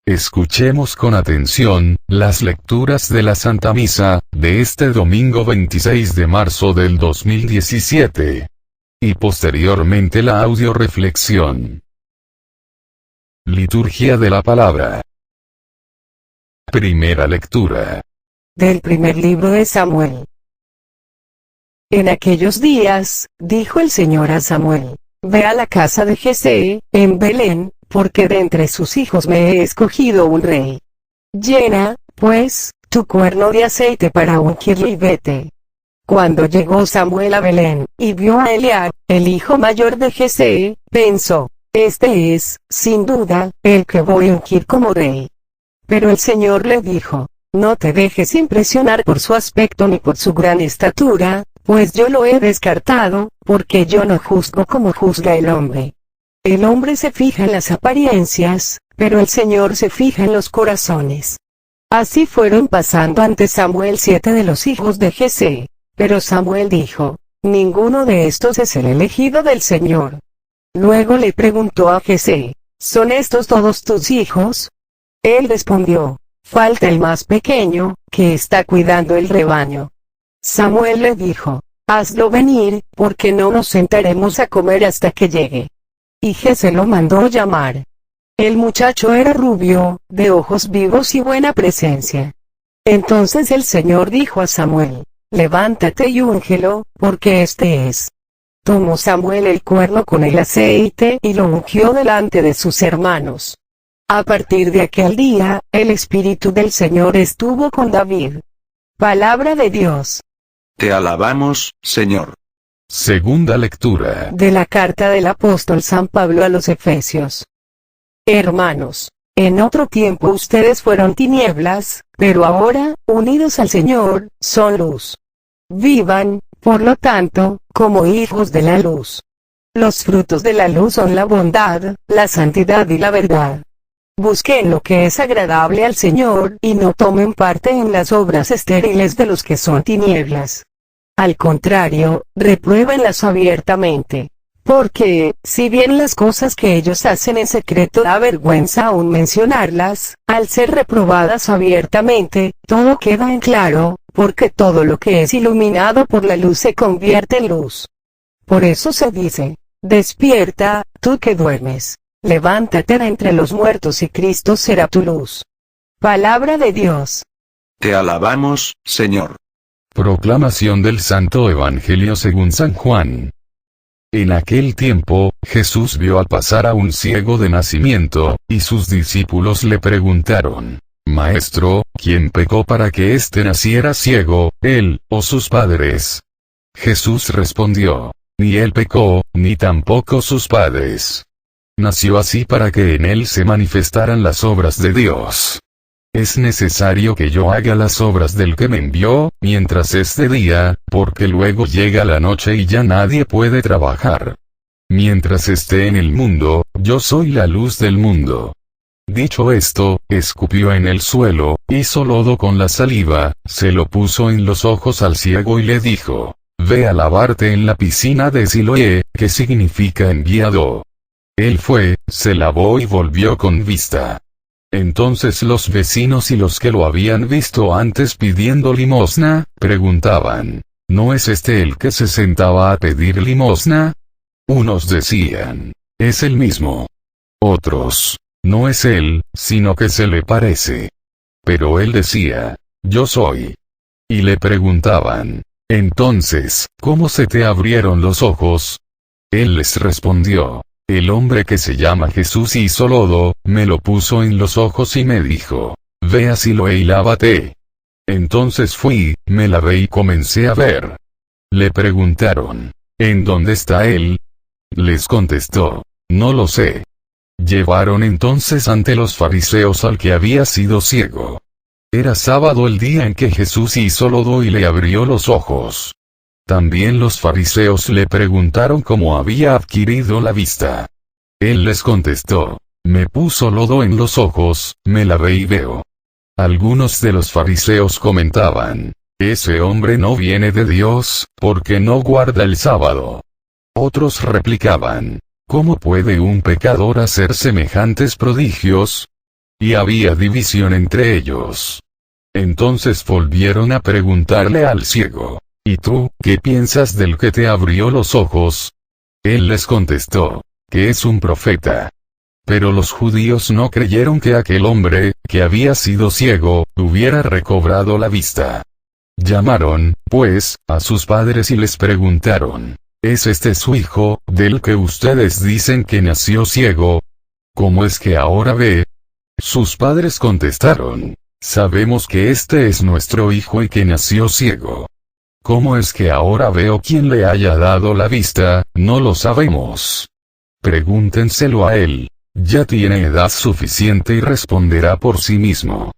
Escuchemos con atención, las lecturas de la Santa Misa, de este domingo 26 de marzo del 2017. Y posteriormente la audioreflexión. Liturgia de la Palabra. Primera lectura. Del primer libro de Samuel. En aquellos días, dijo el Señor a Samuel: Ve a la casa de Jesé, en Belén, porque de entre sus hijos me he escogido un rey. Llena, pues, tu cuerno de aceite para ungirle y vete. Cuando llegó Samuel a Belén, y vio a Eliab, el hijo mayor de Jesé, pensó: Este es, sin duda, el que voy a ungir como rey. Pero el Señor le dijo: No te dejes impresionar por su aspecto ni por su gran estatura, pues yo lo he descartado, porque yo no juzgo como juzga el hombre. El hombre se fija en las apariencias, pero el Señor se fija en los corazones. Así fueron pasando ante Samuel 7 de los hijos de Jesé. Pero Samuel dijo: Ninguno de estos es el elegido del Señor. Luego le preguntó a Jesé: ¿Son estos todos tus hijos? Él respondió: Falta el más pequeño, que está cuidando el rebaño. Samuel le dijo: Hazlo venir, porque no nos sentaremos a comer hasta que llegue. Y Jesé lo mandó llamar. El muchacho era rubio, de ojos vivos y buena presencia. Entonces el Señor dijo a Samuel: Levántate y úngelo, porque este es. Tomó Samuel el cuerno con el aceite y lo ungió delante de sus hermanos. A partir de aquel día, el Espíritu del Señor estuvo con David. Palabra de Dios. Te alabamos, Señor. Segunda lectura. De la carta del apóstol San Pablo a los Efesios. Hermanos, en otro tiempo ustedes fueron tinieblas, pero ahora, unidos al Señor, son luz. Vivan, por lo tanto, como hijos de la luz. Los frutos de la luz son la bondad, la santidad y la verdad. Busquen lo que es agradable al Señor, y no tomen parte en las obras estériles de los que son tinieblas. Al contrario, repruébenlas abiertamente. Porque, si bien las cosas que ellos hacen en secreto da vergüenza aún mencionarlas, al ser reprobadas abiertamente, todo queda en claro, porque todo lo que es iluminado por la luz se convierte en luz. Por eso se dice: Despierta, tú que duermes. Levántate de entre los muertos y Cristo será tu luz. Palabra de Dios. Te alabamos, Señor. Proclamación del Santo Evangelio según San Juan. En aquel tiempo, Jesús vio al pasar a un ciego de nacimiento, y sus discípulos le preguntaron: Maestro, ¿quién pecó para que éste naciera ciego, él, o sus padres? Jesús respondió: Ni él pecó, ni tampoco sus padres. Nació así para que en él se manifestaran las obras de Dios. Es necesario que yo haga las obras del que me envió, mientras es de día, porque luego llega la noche y ya nadie puede trabajar. Mientras esté en el mundo, yo soy la luz del mundo. Dicho esto, escupió en el suelo, hizo lodo con la saliva, se lo puso en los ojos al ciego y le dijo: Ve a lavarte en la piscina de Siloé, que significa enviado. Él fue, se lavó y volvió con vista. Entonces los vecinos y los que lo habían visto antes pidiendo limosna, preguntaban: ¿No es este el que se sentaba a pedir limosna? Unos decían: Es el mismo. Otros: No es él, sino que se le parece. Pero él decía: Yo soy. Y le preguntaban: Entonces, ¿cómo se te abrieron los ojos? Él les respondió: El hombre que se llama Jesús hizo lodo, me lo puso en los ojos y me dijo: Ve a Siloé y lávate. Entonces fui, me lavé y comencé a ver. Le preguntaron: ¿En dónde está él? Les contestó: No lo sé. Llevaron entonces ante los fariseos al que había sido ciego. Era sábado el día en que Jesús hizo lodo y le abrió los ojos. También los fariseos le preguntaron cómo había adquirido la vista. Él les contestó: Me puso lodo en los ojos, me lavé y veo. Algunos de los fariseos comentaban: Ese hombre no viene de Dios, porque no guarda el sábado. Otros replicaban: ¿Cómo puede un pecador hacer semejantes prodigios? Y había división entre ellos. Entonces volvieron a preguntarle al ciego: ¿Y tú, qué piensas del que te abrió los ojos? Él les contestó: que es un profeta. Pero los judíos no creyeron que aquel hombre, que había sido ciego, hubiera recobrado la vista. Llamaron, pues, a sus padres y les preguntaron: ¿es este su hijo, del que ustedes dicen que nació ciego? ¿Cómo es que ahora ve? Sus padres contestaron: sabemos que este es nuestro hijo y que nació ciego. ¿Cómo es que ahora veo quién le haya dado la vista? No lo sabemos. Pregúntenselo a él. Ya tiene edad suficiente y responderá por sí mismo.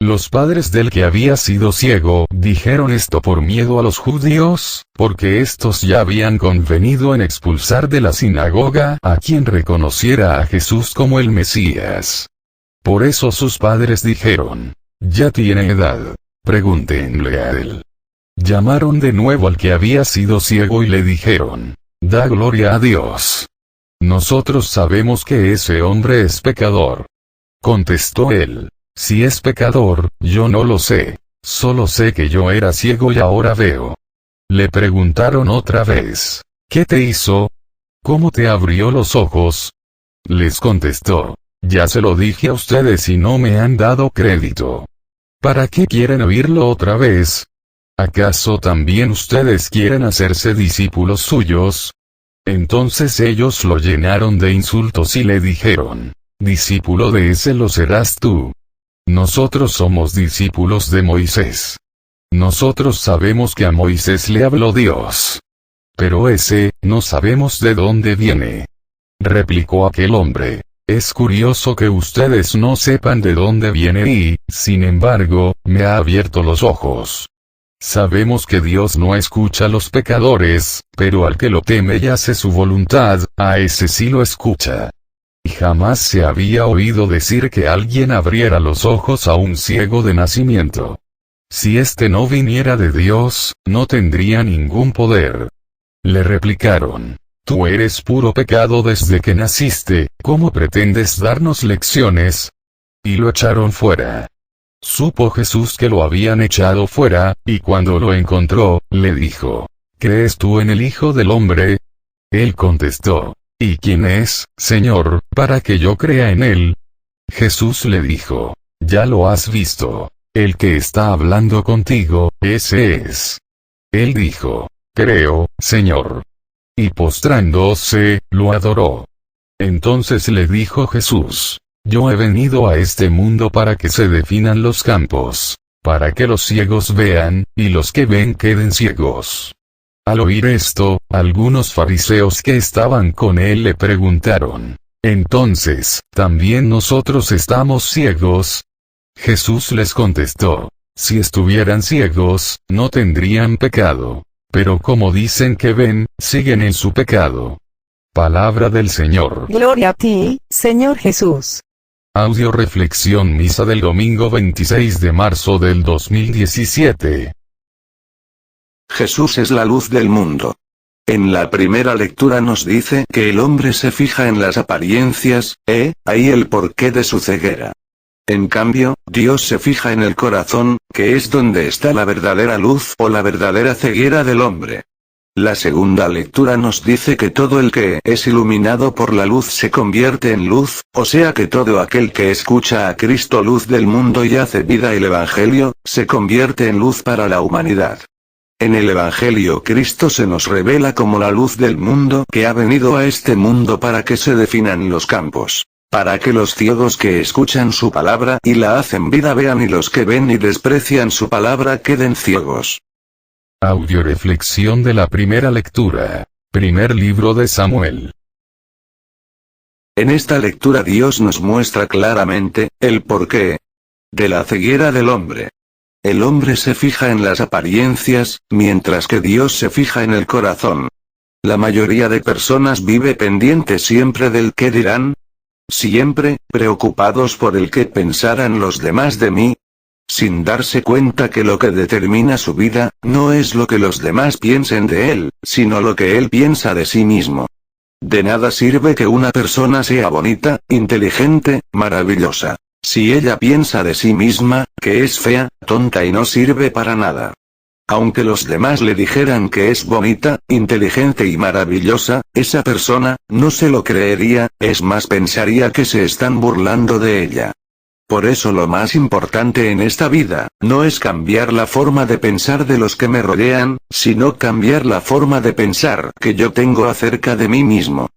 Los padres del que había sido ciego dijeron esto por miedo a los judíos, porque estos ya habían convenido en expulsar de la sinagoga a quien reconociera a Jesús como el Mesías. Por eso sus padres dijeron: ya tiene edad, pregúntenle a él. Llamaron de nuevo al que había sido ciego y le dijeron: da gloria a Dios. Nosotros sabemos que ese hombre es pecador. Contestó él: si es pecador, yo no lo sé. Solo sé que yo era ciego y ahora veo. Le preguntaron otra vez: ¿qué te hizo? ¿Cómo te abrió los ojos? Les contestó: ya se lo dije a ustedes y no me han dado crédito. ¿Para qué quieren oírlo otra vez? ¿Acaso también ustedes quieren hacerse discípulos suyos? Entonces ellos lo llenaron de insultos y le dijeron: discípulo de ese lo serás tú. Nosotros somos discípulos de Moisés. Nosotros sabemos que a Moisés le habló Dios. Pero ese, no sabemos de dónde viene. Replicó aquel hombre: es curioso que ustedes no sepan de dónde viene y, sin embargo, me ha abierto los ojos. Sabemos que Dios no escucha a los pecadores, pero al que lo teme y hace su voluntad, a ese sí lo escucha. Y jamás se había oído decir que alguien abriera los ojos a un ciego de nacimiento. Si éste no viniera de Dios, no tendría ningún poder. Le replicaron: tú eres puro pecado desde que naciste, ¿cómo pretendes darnos lecciones? Y lo echaron fuera. Supo Jesús que lo habían echado fuera, y cuando lo encontró, le dijo: ¿crees tú en el Hijo del Hombre? Él contestó: ¿y quién es, Señor, para que yo crea en él? Jesús le dijo: ya lo has visto. El que está hablando contigo, ese es. Él dijo: creo, Señor. Y postrándose, lo adoró. Entonces le dijo Jesús: yo he venido a este mundo para que se definan los campos, para que los ciegos vean, y los que ven queden ciegos. Al oír esto, algunos fariseos que estaban con él le preguntaron: entonces, ¿también nosotros estamos ciegos? Jesús les contestó: si estuvieran ciegos, no tendrían pecado. Pero como dicen que ven, siguen en su pecado. Palabra del Señor. Gloria a ti, Señor Jesús. Audio reflexión misa del domingo 26 de marzo del 2017. Jesús es la luz del mundo. En la primera lectura nos dice que el hombre se fija en las apariencias, ahí el porqué de su ceguera. En cambio, Dios se fija en el corazón, que es donde está la verdadera luz o la verdadera ceguera del hombre. La segunda lectura nos dice que todo el que es iluminado por la luz se convierte en luz, o sea que todo aquel que escucha a Cristo, luz del mundo, y hace vida el Evangelio, se convierte en luz para la humanidad. En el Evangelio Cristo se nos revela como la luz del mundo que ha venido a este mundo para que se definan los campos, para que los ciegos que escuchan su palabra y la hacen vida vean y los que ven y desprecian su palabra queden ciegos. Audio reflexión de la primera lectura. Primer libro de Samuel. En esta lectura Dios nos muestra claramente el porqué de la ceguera del hombre. El hombre se fija en las apariencias, mientras que Dios se fija en el corazón. La mayoría de personas vive pendiente siempre del qué dirán, siempre preocupados por el qué pensarán los demás de mí, sin darse cuenta que lo que determina su vida, no es lo que los demás piensen de él, sino lo que él piensa de sí mismo. De nada sirve que una persona sea bonita, inteligente, maravillosa, Si ella piensa de sí misma, que es fea, tonta y no sirve para nada. Aunque los demás le dijeran que es bonita, inteligente y maravillosa, esa persona, no se lo creería, es más pensaría que se están burlando de ella. Por eso lo más importante en esta vida, no es cambiar la forma de pensar de los que me rodean, sino cambiar la forma de pensar que yo tengo acerca de mí mismo.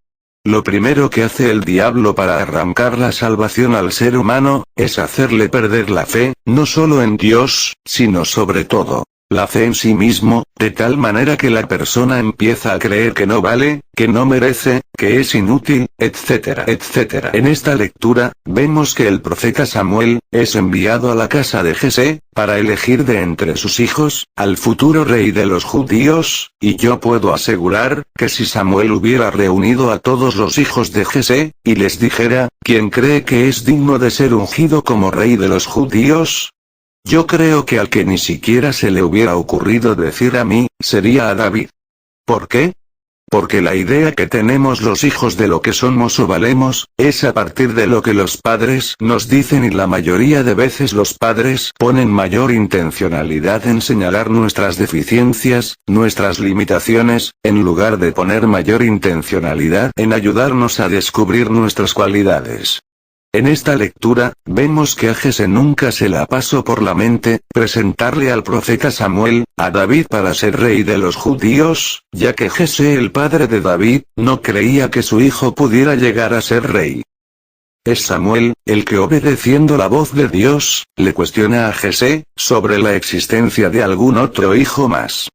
Lo primero que hace el diablo para arrancar la salvación al ser humano, es hacerle perder la fe, no solo en Dios, sino sobre todo, la fe en sí mismo, de tal manera que la persona empieza a creer que no vale, que no merece, que es inútil, etcétera, etcétera. En esta lectura, vemos que el profeta Samuel, es enviado a la casa de Jesé, para elegir de entre sus hijos, al futuro rey de los judíos, y yo puedo asegurar, que si Samuel hubiera reunido a todos los hijos de Jesé, y les dijera, ¿quién cree que es digno de ser ungido como rey de los judíos? Yo creo que al que ni siquiera se le hubiera ocurrido decir a mí, sería a David. ¿Por qué? Porque la idea que tenemos los hijos de lo que somos o valemos, es a partir de lo que los padres nos dicen y la mayoría de veces los padres ponen mayor intencionalidad en señalar nuestras deficiencias, nuestras limitaciones, en lugar de poner mayor intencionalidad en ayudarnos a descubrir nuestras cualidades. En esta lectura, vemos que a Jesé nunca se la pasó por la mente, presentarle al profeta Samuel, a David para ser rey de los judíos, ya que Jesé el padre de David, no creía que su hijo pudiera llegar a ser rey. Es Samuel, el que obedeciendo la voz de Dios, le cuestiona a Jesé, sobre la existencia de algún otro hijo más.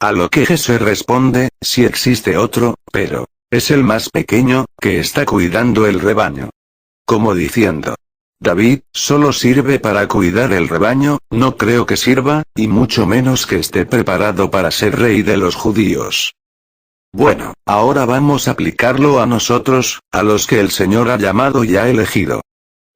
A lo que Jesé responde, sí existe otro, pero, es el más pequeño, que está cuidando el rebaño. Como diciendo, David, solo sirve para cuidar el rebaño, no creo que sirva, y mucho menos que esté preparado para ser rey de los judíos. Bueno, ahora vamos a aplicarlo a nosotros, a los que el Señor ha llamado y ha elegido.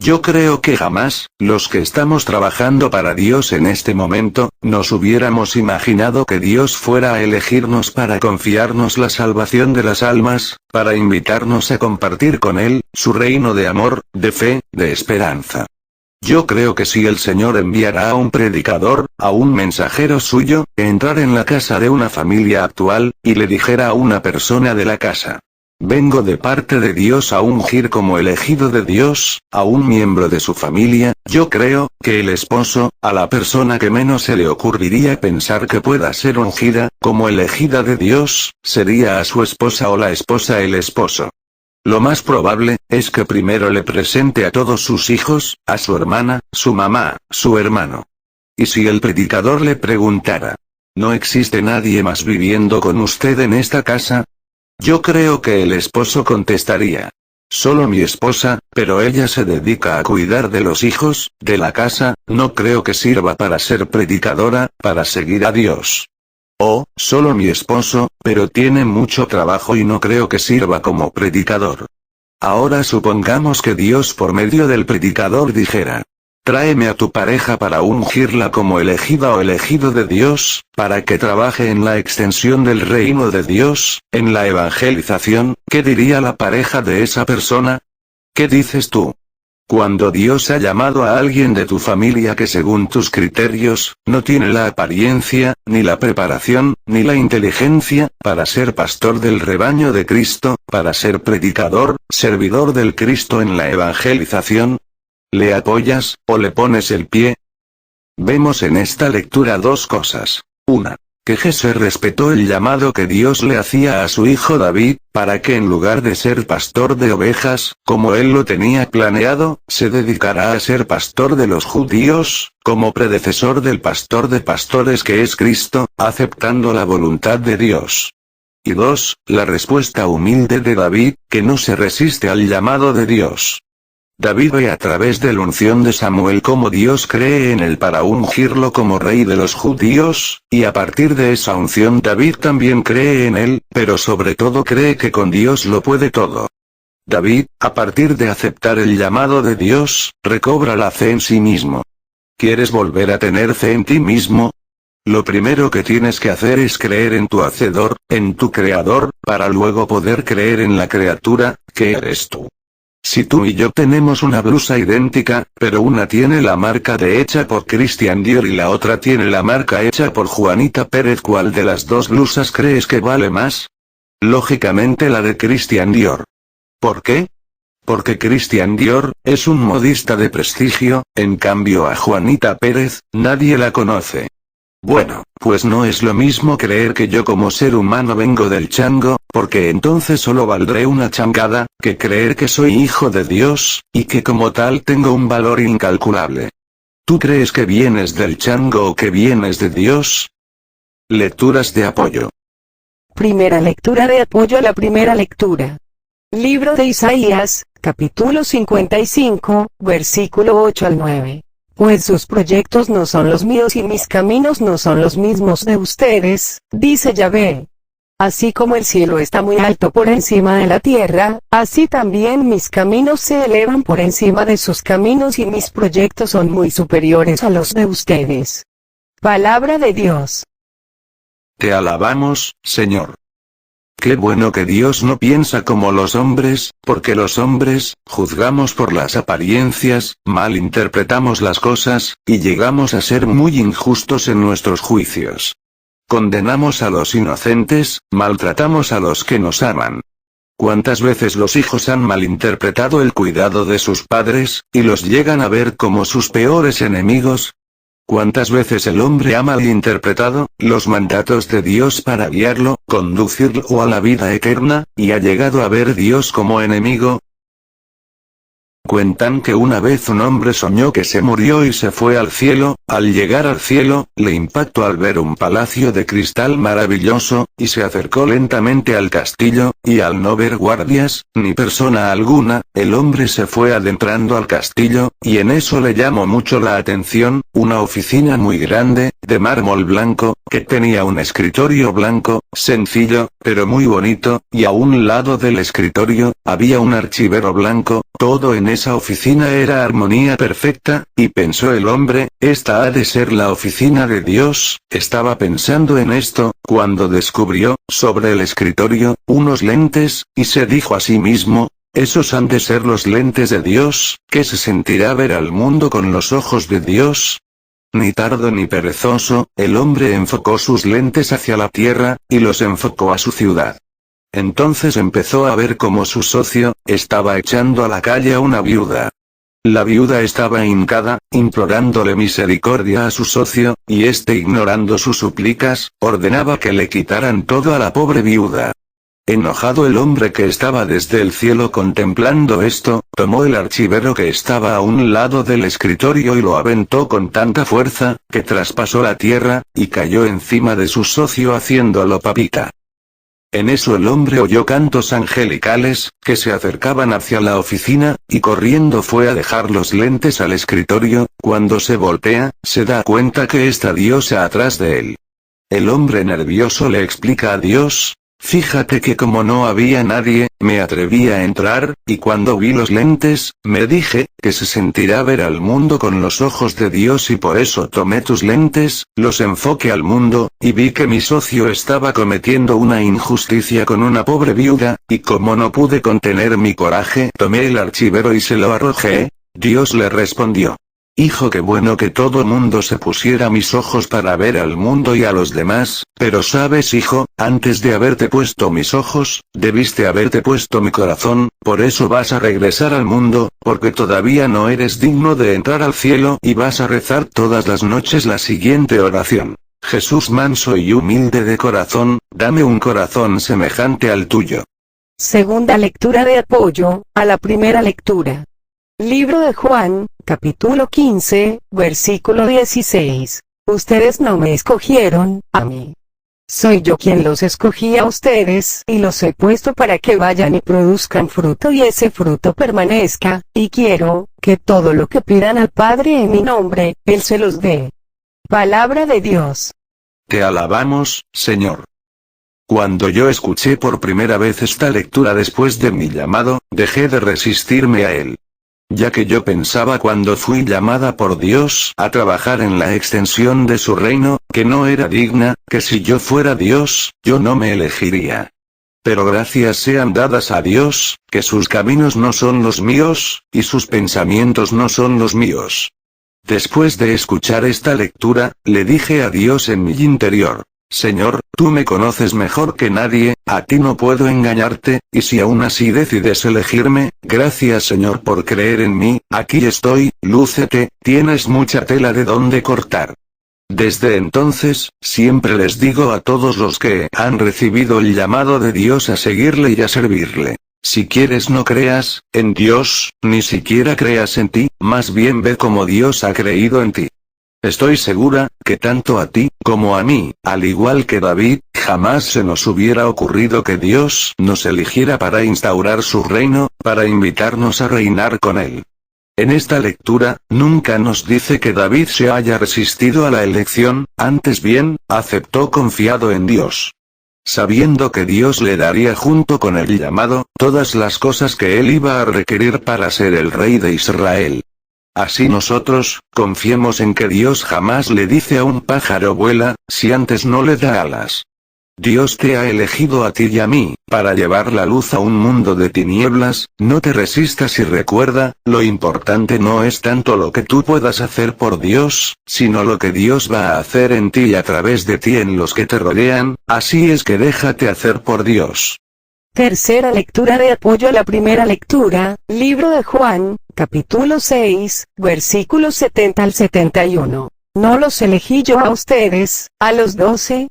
Yo creo que jamás, los que estamos trabajando para Dios en este momento, nos hubiéramos imaginado que Dios fuera a elegirnos para confiarnos la salvación de las almas, para invitarnos a compartir con Él, su reino de amor, de fe, de esperanza. Yo creo que si el Señor enviara a un predicador, a un mensajero suyo, entrar en la casa de una familia actual, y le dijera a una persona de la casa, vengo de parte de Dios a ungir como elegido de Dios, a un miembro de su familia, yo creo, que el esposo, a la persona que menos se le ocurriría pensar que pueda ser ungida, como elegida de Dios, sería a su esposa o la esposa el esposo. Lo más probable, es que primero le presente a todos sus hijos, a su hermana, su mamá, su hermano. Y si el predicador le preguntara, ¿no existe nadie más viviendo con usted en esta casa? Yo creo que el esposo contestaría, solo mi esposa, pero ella se dedica a cuidar de los hijos, de la casa, no creo que sirva para ser predicadora, para seguir a Dios. O, solo mi esposo, pero tiene mucho trabajo y no creo que sirva como predicador. Ahora supongamos que Dios por medio del predicador dijera, tráeme a tu pareja para ungirla como elegida o elegido de Dios, para que trabaje en la extensión del reino de Dios, en la evangelización, ¿qué diría la pareja de esa persona? ¿Qué dices tú? Cuando Dios ha llamado a alguien de tu familia que según tus criterios, no tiene la apariencia, ni la preparación, ni la inteligencia, para ser pastor del rebaño de Cristo, para ser predicador, servidor del Cristo en la evangelización, ¿le apoyas, o le pones el pie? Vemos en esta lectura dos cosas. Una, que Jesé respetó el llamado que Dios le hacía a su hijo David, para que en lugar de ser pastor de ovejas, como él lo tenía planeado, se dedicara a ser pastor de los judíos, como predecesor del pastor de pastores que es Cristo, aceptando la voluntad de Dios. Y dos, la respuesta humilde de David, que no se resiste al llamado de Dios. David ve a través de la unción de Samuel cómo Dios cree en él para ungirlo como rey de los judíos, y a partir de esa unción David también cree en él, pero sobre todo cree que con Dios lo puede todo. David, a partir de aceptar el llamado de Dios, recobra la fe en sí mismo. ¿Quieres volver a tener fe en ti mismo? Lo primero que tienes que hacer es creer en tu Hacedor, en tu Creador, para luego poder creer en la criatura, que eres tú. Si tú y yo tenemos una blusa idéntica, pero una tiene la marca de hecha por Christian Dior y la otra tiene la marca hecha por Juanita Pérez, ¿cuál de las dos blusas crees que vale más? Lógicamente la de Christian Dior. ¿Por qué? Porque Christian Dior es un modista de prestigio, en cambio a Juanita Pérez, nadie la conoce. Bueno, pues no es lo mismo creer que yo como ser humano vengo del chango, porque entonces solo valdré una changada, que creer que soy hijo de Dios, y que como tal tengo un valor incalculable. ¿Tú crees que vienes del chango o que vienes de Dios? Lecturas de apoyo. Primera lectura de apoyo a la primera lectura. Libro de Isaías, capítulo 55, versículo 8 al 9. Pues sus proyectos no son los míos y mis caminos no son los mismos de ustedes, dice Yahvé. Así como el cielo está muy alto por encima de la tierra, así también mis caminos se elevan por encima de sus caminos y mis proyectos son muy superiores a los de ustedes. Palabra de Dios. Te alabamos, Señor. Qué bueno que Dios no piensa como los hombres, porque los hombres, juzgamos por las apariencias, malinterpretamos las cosas, y llegamos a ser muy injustos en nuestros juicios. Condenamos a los inocentes, maltratamos a los que nos aman. ¿Cuántas veces los hijos han malinterpretado el cuidado de sus padres, y los llegan a ver como sus peores enemigos? ¿Cuántas veces el hombre ha malinterpretado los mandatos de Dios para guiarlo, conducirlo a la vida eterna, y ha llegado a ver Dios como enemigo? Cuentan que una vez un hombre soñó que se murió y se fue al cielo. Al llegar al cielo, le impactó al ver un palacio de cristal maravilloso, y se acercó lentamente al castillo, y al no ver guardias, ni persona alguna, el hombre se fue adentrando al castillo, y en eso le llamó mucho la atención, una oficina muy grande, de mármol blanco, que tenía un escritorio blanco, sencillo, pero muy bonito, y a un lado del escritorio, había un archivero blanco. Todo en esa oficina era armonía perfecta, y pensó el hombre, esta ha de ser la oficina de Dios. Estaba pensando en esto, cuando descubrió, sobre el escritorio, unos lentes, y se dijo a sí mismo, esos han de ser los lentes de Dios, ¿qué se sentirá ver al mundo con los ojos de Dios? Ni tardo ni perezoso, el hombre enfocó sus lentes hacia la tierra, y los enfocó a su ciudad. Entonces empezó a ver cómo su socio, estaba echando a la calle a una viuda. La viuda estaba hincada, implorándole misericordia a su socio, y este, ignorando sus súplicas, ordenaba que le quitaran todo a la pobre viuda. Enojado el hombre que estaba desde el cielo contemplando esto, tomó el archivero que estaba a un lado del escritorio y lo aventó con tanta fuerza, que traspasó la tierra, y cayó encima de su socio haciéndolo papita. En eso el hombre oyó cantos angelicales, que se acercaban hacia la oficina, y corriendo fue a dejar los lentes al escritorio. Cuando se voltea, se da cuenta que está Diosa atrás de él. El hombre nervioso le explica a Dios, fíjate que como no había nadie, me atreví a entrar, y cuando vi los lentes, me dije, que se sentirá ver al mundo con los ojos de Dios y por eso tomé tus lentes, los enfoqué al mundo, y vi que mi socio estaba cometiendo una injusticia con una pobre viuda, y como no pude contener mi coraje, tomé el archivero y se lo arrojé. Dios le respondió. Hijo, qué bueno que todo mundo se pusiera mis ojos para ver al mundo y a los demás, pero sabes hijo, antes de haberte puesto mis ojos, debiste haberte puesto mi corazón, por eso vas a regresar al mundo, porque todavía no eres digno de entrar al cielo y vas a rezar todas las noches la siguiente oración. Jesús manso y humilde de corazón, dame un corazón semejante al tuyo. Segunda lectura de apoyo a la primera lectura. Libro de Juan, capítulo 15, versículo 16. Ustedes no me escogieron, a mí. Soy yo quien los escogí a ustedes, y los he puesto para que vayan y produzcan fruto y ese fruto permanezca, y quiero, que todo lo que pidan al Padre en mi nombre, Él se los dé. Palabra de Dios. Te alabamos, Señor. Cuando yo escuché por primera vez esta lectura después de mi llamado, dejé de resistirme a él. Ya que yo pensaba cuando fui llamada por Dios a trabajar en la extensión de su reino, que no era digna, que si yo fuera Dios, yo no me elegiría. Pero gracias sean dadas a Dios, que sus caminos no son los míos, y sus pensamientos no son los míos. Después de escuchar esta lectura, le dije a Dios en mi interior: Señor, tú me conoces mejor que nadie, a ti no puedo engañarte, y si aún así decides elegirme, gracias Señor por creer en mí, aquí estoy, lúcete, tienes mucha tela de donde cortar. Desde entonces, siempre les digo a todos los que han recibido el llamado de Dios a seguirle y a servirle: si quieres no creas en Dios, ni siquiera creas en ti, más bien ve como Dios ha creído en ti. Estoy segura, que tanto a ti, como a mí, al igual que David, jamás se nos hubiera ocurrido que Dios nos eligiera para instaurar su reino, para invitarnos a reinar con él. En esta lectura, nunca nos dice que David se haya resistido a la elección, antes bien, aceptó confiado en Dios. Sabiendo que Dios le daría junto con el llamado, todas las cosas que él iba a requerir para ser el rey de Israel. Así nosotros, confiemos en que Dios jamás le dice a un pájaro vuela, si antes no le da alas. Dios te ha elegido a ti y a mí, para llevar la luz a un mundo de tinieblas. No te resistas y recuerda, lo importante no es tanto lo que tú puedas hacer por Dios, sino lo que Dios va a hacer en ti y a través de ti en los que te rodean, así es que déjate hacer por Dios. Tercera lectura de apoyo a la primera lectura, libro de Juan, capítulo 6, versículos 70 al 71. ¿No los elegí yo a ustedes, a los 12?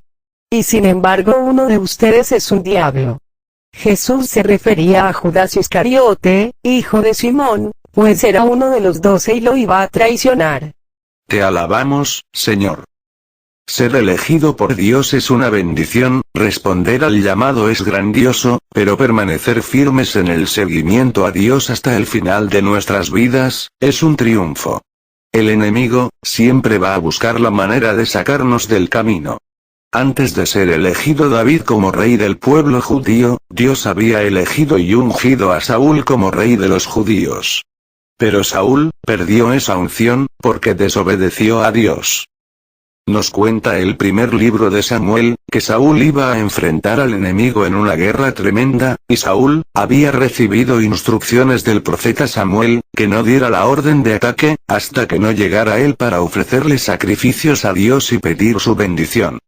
Y sin embargo uno de ustedes es un diablo. Jesús se refería a Judas Iscariote, hijo de Simón, pues era uno de los 12 y lo iba a traicionar. Te alabamos, Señor. Ser elegido por Dios es una bendición, responder al llamado es grandioso, pero permanecer firmes en el seguimiento a Dios hasta el final de nuestras vidas, es un triunfo. El enemigo, siempre va a buscar la manera de sacarnos del camino. Antes de ser elegido David como rey del pueblo judío, Dios había elegido y ungido a Saúl como rey de los judíos. Pero Saúl, perdió esa unción, porque desobedeció a Dios. Nos cuenta el primer libro de Samuel, que Saúl iba a enfrentar al enemigo en una guerra tremenda, y Saúl, había recibido instrucciones del profeta Samuel, que no diera la orden de ataque, hasta que no llegara él para ofrecerle sacrificios a Dios y pedir su bendición.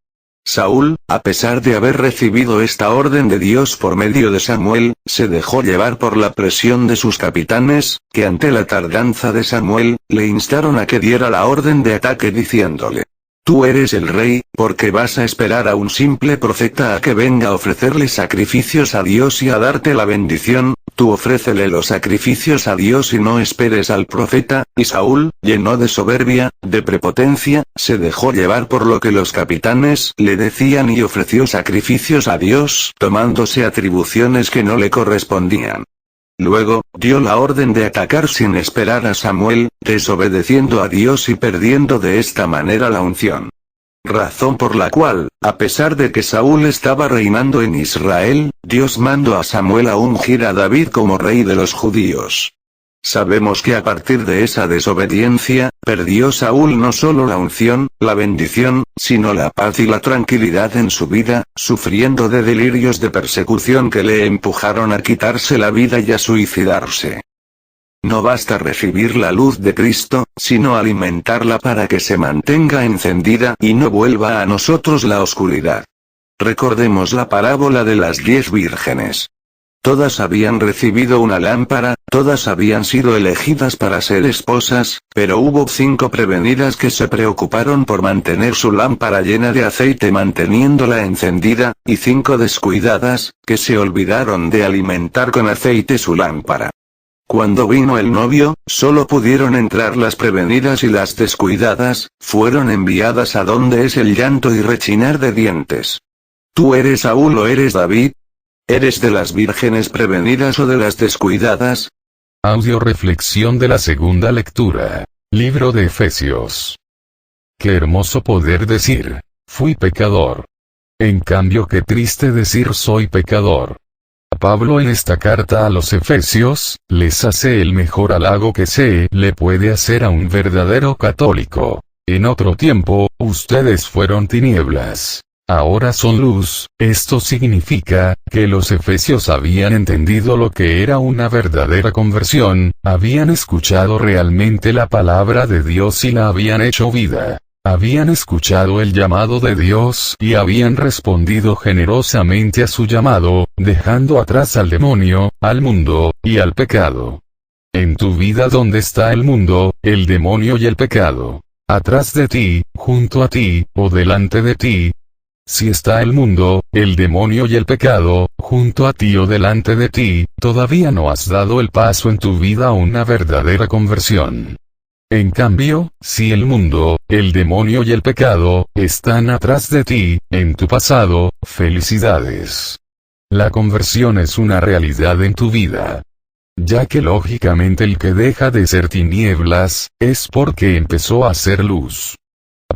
Saúl, a pesar de haber recibido esta orden de Dios por medio de Samuel, se dejó llevar por la presión de sus capitanes, que ante la tardanza de Samuel, le instaron a que diera la orden de ataque diciéndole: tú eres el rey, porque vas a esperar a un simple profeta a que venga a ofrecerle sacrificios a Dios y a darte la bendición. Tú ofrécele los sacrificios a Dios y no esperes al profeta. Y Saúl, lleno de soberbia, de prepotencia, se dejó llevar por lo que los capitanes le decían y ofreció sacrificios a Dios, tomándose atribuciones que no le correspondían. Luego, dio la orden de atacar sin esperar a Samuel, desobedeciendo a Dios y perdiendo de esta manera la unción. Razón por la cual, a pesar de que Saúl estaba reinando en Israel, Dios mandó a Samuel a ungir a David como rey de los judíos. Sabemos que a partir de esa desobediencia, perdió Saúl no solo la unción, la bendición, sino la paz y la tranquilidad en su vida, sufriendo de delirios de persecución que le empujaron a quitarse la vida y a suicidarse. No basta recibir la luz de Cristo, sino alimentarla para que se mantenga encendida y no vuelva a nosotros la oscuridad. Recordemos la parábola de las 10 vírgenes. Todas habían recibido una lámpara, todas habían sido elegidas para ser esposas, pero hubo 5 prevenidas que se preocuparon por mantener su lámpara llena de aceite manteniéndola encendida, y 5 descuidadas, que se olvidaron de alimentar con aceite su lámpara. Cuando vino el novio, solo pudieron entrar las prevenidas y las descuidadas, fueron enviadas a donde es el llanto y rechinar de dientes. ¿Tú eres Saúl o eres David? ¿Eres de las vírgenes prevenidas o de las descuidadas? Audio reflexión de la segunda lectura. Libro de Efesios. Qué hermoso poder decir, fui pecador. En cambio qué triste decir soy pecador. Pablo en esta carta a los Efesios, les hace el mejor halago que se le puede hacer a un verdadero católico. En otro tiempo, ustedes fueron tinieblas. ahora son luz. Esto significa, que los efesios habían entendido lo que era una verdadera conversión, habían escuchado realmente la palabra de Dios y la habían hecho vida. Habían escuchado el llamado de Dios y habían respondido generosamente a su llamado, dejando atrás al demonio, al mundo, y al pecado. En tu vida, ¿dónde está el mundo, el demonio y el pecado? ¿Atrás de ti, junto a ti, o delante de ti? Si está el mundo, el demonio y el pecado, junto a ti o delante de ti, todavía no has dado el paso en tu vida a una verdadera conversión. En cambio, si el mundo, el demonio y el pecado, están atrás de ti, en tu pasado, felicidades. La conversión es una realidad en tu vida. Ya que lógicamente el que deja de ser tinieblas, es porque empezó a ser luz.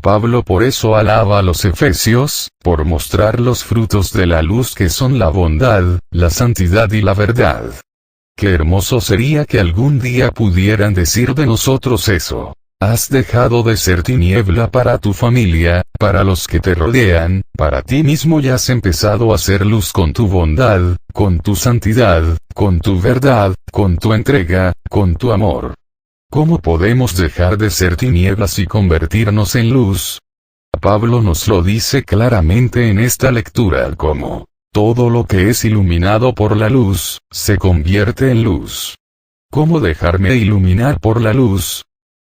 Pablo por eso alaba a los efesios, por mostrar los frutos de la luz que son la bondad, la santidad y la verdad. Qué hermoso sería que algún día pudieran decir de nosotros eso. Has dejado de ser tiniebla para tu familia, para los que te rodean, para ti mismo y has empezado a ser luz con tu bondad, con tu santidad, con tu verdad, con tu entrega, con tu amor. ¿Cómo podemos dejar de ser tinieblas y convertirnos en luz? Pablo nos lo dice claramente en esta lectura como, todo lo que es iluminado por la luz, se convierte en luz. ¿Cómo dejarme iluminar por la luz?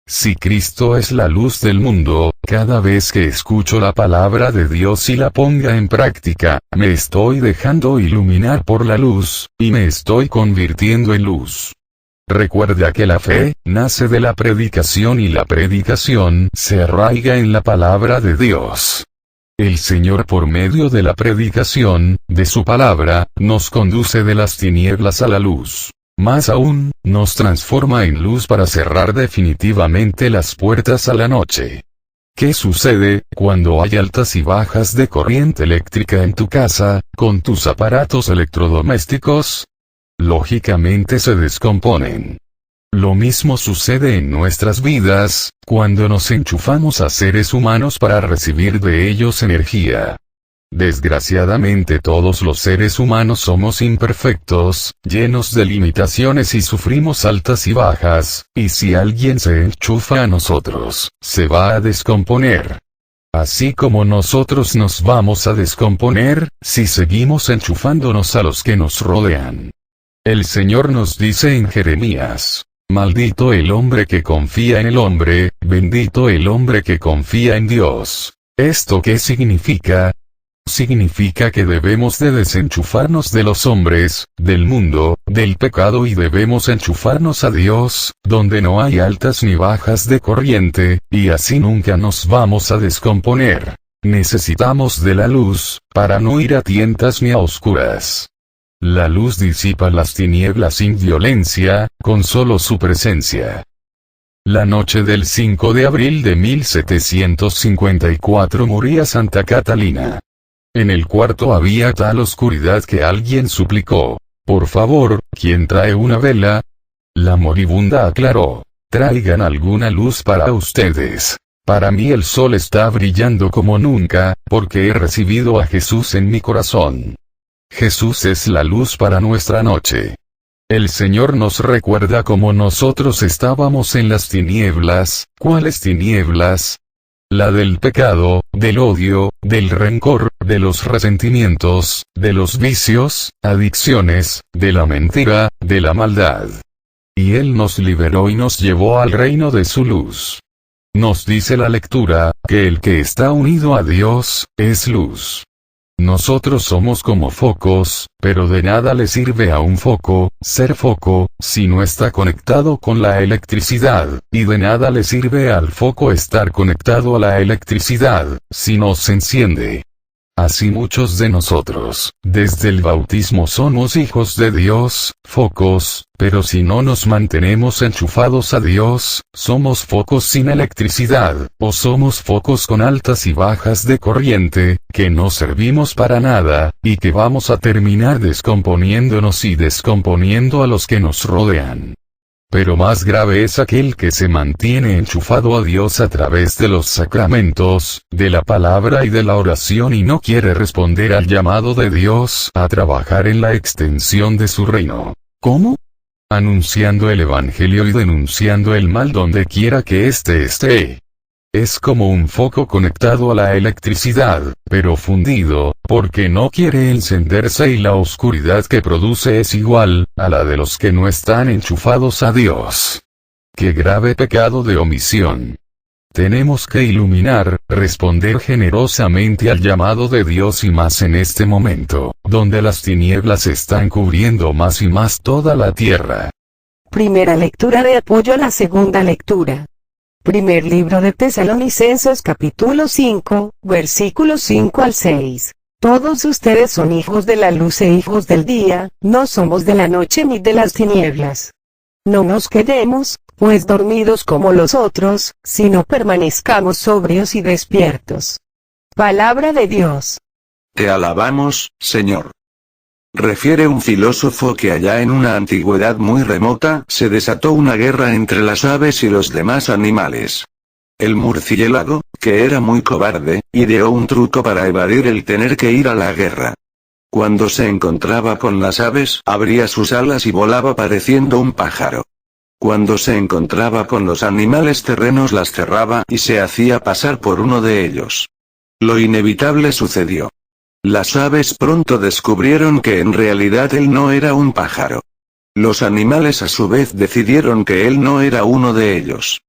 Si Cristo es la luz del mundo, cada vez que escucho la palabra de Dios y la ponga en práctica, me estoy dejando iluminar por la luz, y me estoy convirtiendo en luz. Recuerda que la fe, nace de la predicación y la predicación se arraiga en la palabra de Dios. El Señor por medio de la predicación, de su palabra, nos conduce de las tinieblas a la luz. Más aún, nos transforma en luz para cerrar definitivamente las puertas a la noche. ¿Qué sucede cuando hay altas y bajas de corriente eléctrica en tu casa, con tus aparatos electrodomésticos? Lógicamente se descomponen. Lo mismo sucede en nuestras vidas, cuando nos enchufamos a seres humanos para recibir de ellos energía. Desgraciadamente todos los seres humanos somos imperfectos, llenos de limitaciones y sufrimos altas y bajas, y si alguien se enchufa a nosotros, se va a descomponer. Así como nosotros nos vamos a descomponer, si seguimos enchufándonos a los que nos rodean. El Señor nos dice en Jeremías, maldito el hombre que confía en el hombre, bendito el hombre que confía en Dios. ¿Esto qué significa? Significa que debemos de desenchufarnos de los hombres, del mundo, del pecado y debemos enchufarnos a Dios, donde no hay altas ni bajas de corriente, y así nunca nos vamos a descomponer. Necesitamos de la luz, para no ir a tientas ni a oscuras. La luz disipa las tinieblas sin violencia, con solo su presencia. La noche del 5 de abril de 1754 moría Santa Catalina. En el cuarto había tal oscuridad que alguien suplicó, por favor, ¿quién trae una vela? La moribunda aclaró, traigan alguna luz para ustedes. Para mí el sol está brillando como nunca, porque he recibido a Jesús en mi corazón. Jesús es la luz para nuestra noche. El Señor nos recuerda cómo nosotros estábamos en las tinieblas. ¿Cuáles tinieblas? La del pecado, del odio, del rencor, de los resentimientos, de los vicios, adicciones, de la mentira, de la maldad. Y Él nos liberó y nos llevó al reino de su luz. Nos dice la lectura, que el que está unido a Dios, es luz. Nosotros somos como focos, pero de nada le sirve a un foco, ser foco, si no está conectado con la electricidad, y de nada le sirve al foco estar conectado a la electricidad, si no se enciende. Así muchos de nosotros, desde el bautismo somos hijos de Dios, focos, pero si no nos mantenemos enchufados a Dios, somos focos sin electricidad, o somos focos con altas y bajas de corriente, que no servimos para nada, y que vamos a terminar descomponiéndonos y descomponiendo a los que nos rodean. Pero más grave es aquel que se mantiene enchufado a Dios a través de los sacramentos, de la palabra y de la oración y no quiere responder al llamado de Dios a trabajar en la extensión de su reino. ¿Cómo? Anunciando el Evangelio y denunciando el mal donde quiera que éste esté. Es como un foco conectado a la electricidad, pero fundido, porque no quiere encenderse y la oscuridad que produce es igual a la de los que no están enchufados a Dios. ¡Qué grave pecado de omisión! Tenemos que iluminar, responder generosamente al llamado de Dios y más en este momento, donde las tinieblas están cubriendo más y más toda la tierra. Primera lectura de apoyo a la segunda lectura. Primer libro de Tesalonicenses capítulo 5, versículos 5 al 6. Todos ustedes son hijos de la luz e hijos del día, no somos de la noche ni de las tinieblas. No nos quedemos, pues dormidos como los otros, sino permanezcamos sobrios y despiertos. Palabra de Dios. Te alabamos, Señor. Refiere un filósofo que allá en una antigüedad muy remota se desató una guerra entre las aves y los demás animales. El murciélago, que era muy cobarde, ideó un truco para evadir el tener que ir a la guerra. Cuando se encontraba con las aves, abría sus alas y volaba pareciendo un pájaro. Cuando se encontraba con los animales terrenos las cerraba y se hacía pasar por uno de ellos. Lo inevitable sucedió. Las aves pronto descubrieron que en realidad él no era un pájaro. Los animales a su vez decidieron que él no era uno de ellos.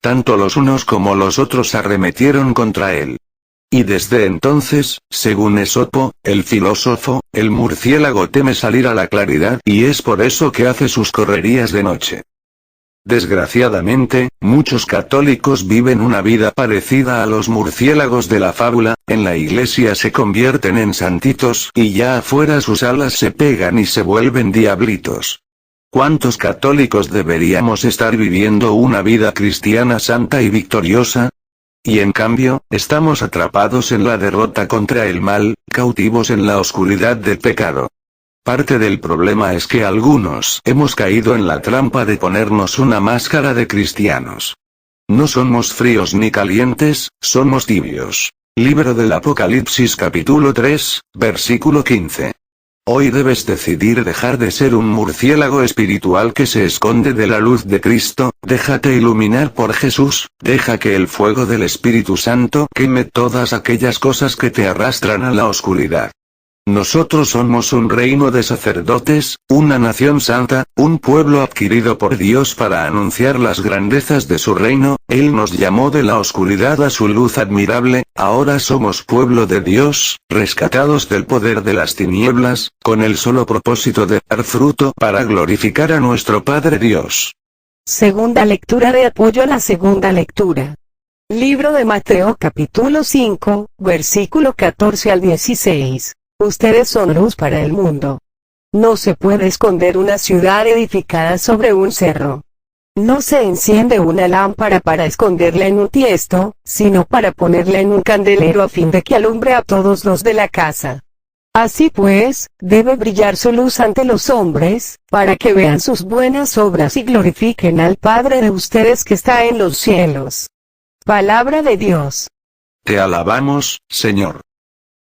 Tanto los unos como los otros arremetieron contra él. Y desde entonces, según Esopo, el filósofo, el murciélago teme salir a la claridad y es por eso que hace sus correrías de noche. Desgraciadamente, muchos católicos viven una vida parecida a los murciélagos de la fábula, en la iglesia se convierten en santitos y ya afuera sus alas se pegan y se vuelven diablitos. ¿Cuántos católicos deberíamos estar viviendo una vida cristiana santa y victoriosa? Y en cambio, estamos atrapados en la derrota contra el mal, cautivos en la oscuridad del pecado. Parte del problema es que algunos hemos caído en la trampa de ponernos una máscara de cristianos. No somos fríos ni calientes, somos tibios. Libro del Apocalipsis capítulo 3, versículo 15. Hoy debes decidir dejar de ser un murciélago espiritual que se esconde de la luz de Cristo, déjate iluminar por Jesús, deja que el fuego del Espíritu Santo queme todas aquellas cosas que te arrastran a la oscuridad. Nosotros somos un reino de sacerdotes, una nación santa, un pueblo adquirido por Dios para anunciar las grandezas de su reino. Él nos llamó de la oscuridad a su luz admirable, ahora somos pueblo de Dios, rescatados del poder de las tinieblas, con el solo propósito de dar fruto para glorificar a nuestro Padre Dios. Segunda lectura de apoyo a la segunda lectura. Libro de Mateo capítulo 5, versículo 14 al 16. Ustedes son luz para el mundo. No se puede esconder una ciudad edificada sobre un cerro. No se enciende una lámpara para esconderla en un tiesto, sino para ponerla en un candelero a fin de que alumbre a todos los de la casa. Así pues, debe brillar su luz ante los hombres, para que vean sus buenas obras y glorifiquen al Padre de ustedes que está en los cielos. Palabra de Dios. Te alabamos, Señor.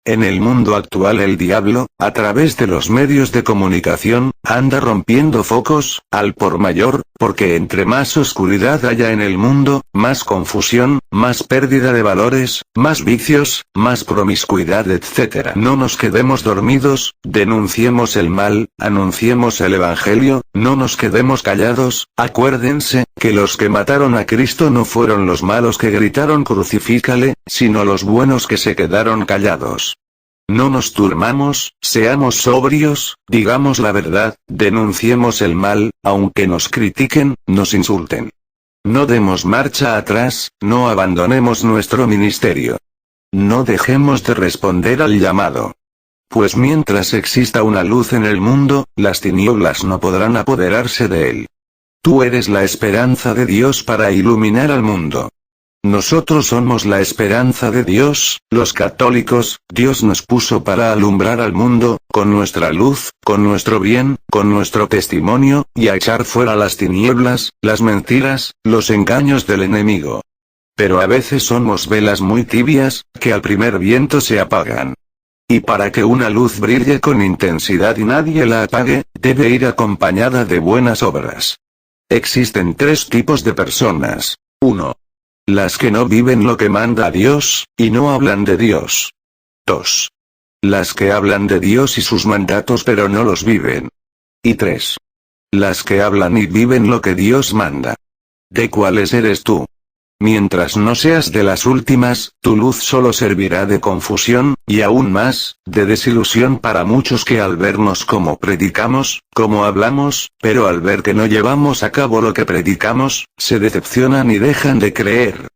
En el mundo actual el diablo, a través de los medios de comunicación, anda rompiendo focos, al por mayor, porque entre más oscuridad haya en el mundo, más confusión, más pérdida de valores, más vicios, más promiscuidad etc. No nos quedemos dormidos, denunciemos el mal, anunciemos el Evangelio, no nos quedemos callados, acuérdense, que los que mataron a Cristo no fueron los malos que gritaron crucifícale, sino los buenos que se quedaron callados. No nos durmamos, seamos sobrios, digamos la verdad, denunciemos el mal, aunque nos critiquen, nos insulten. No demos marcha atrás, no abandonemos nuestro ministerio. No dejemos de responder al llamado. Pues mientras exista una luz en el mundo, las tinieblas no podrán apoderarse de él. Tú eres la esperanza de Dios para iluminar al mundo. Nosotros somos la esperanza de Dios, los católicos. Dios nos puso para alumbrar al mundo, con nuestra luz, con nuestro bien, con nuestro testimonio, y a echar fuera las tinieblas, las mentiras, los engaños del enemigo. Pero a veces somos velas muy tibias, que al primer viento se apagan. Y para que una luz brille con intensidad y nadie la apague, debe ir acompañada de buenas obras. Existen tres tipos de personas. 1. Las que no viven lo que manda Dios, y no hablan de Dios. 2. Las que hablan de Dios y sus mandatos pero no los viven. Y 3. Las que hablan y viven lo que Dios manda. ¿De cuáles eres tú? Mientras no seas de las últimas, tu luz solo servirá de confusión, y aún más, de desilusión para muchos que al vernos como predicamos, como hablamos, pero al ver que no llevamos a cabo lo que predicamos, se decepcionan y dejan de creer.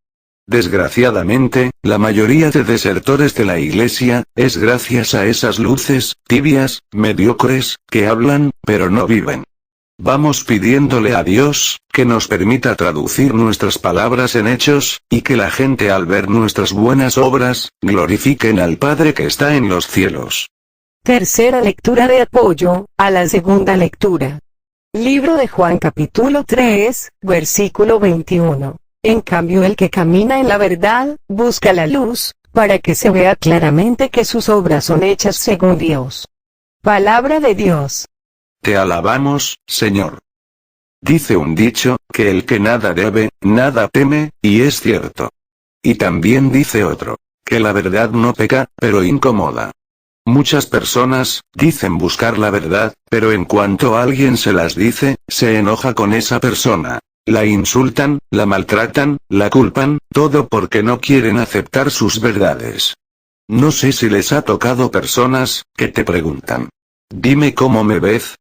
Desgraciadamente, la mayoría de desertores de la iglesia, es gracias a esas luces, tibias, mediocres, que hablan, pero no viven. Vamos pidiéndole a Dios, que nos permita traducir nuestras palabras en hechos, y que la gente al ver nuestras buenas obras, glorifiquen al Padre que está en los cielos. Tercera lectura de apoyo, a la segunda lectura. Libro de Juan capítulo 3, versículo 21. En cambio el que camina en la verdad, busca la luz, para que se vea claramente que sus obras son hechas según Dios. Palabra de Dios. Te alabamos, Señor. Dice un dicho, que el que nada debe, nada teme, y es cierto. Y también dice otro, que la verdad no peca, pero incomoda. Muchas personas, dicen buscar la verdad, pero en cuanto alguien se las dice, se enoja con esa persona. La insultan, la maltratan, la culpan, todo porque no quieren aceptar sus verdades. No sé si les ha tocado personas, que te preguntan. Dime cómo me ves.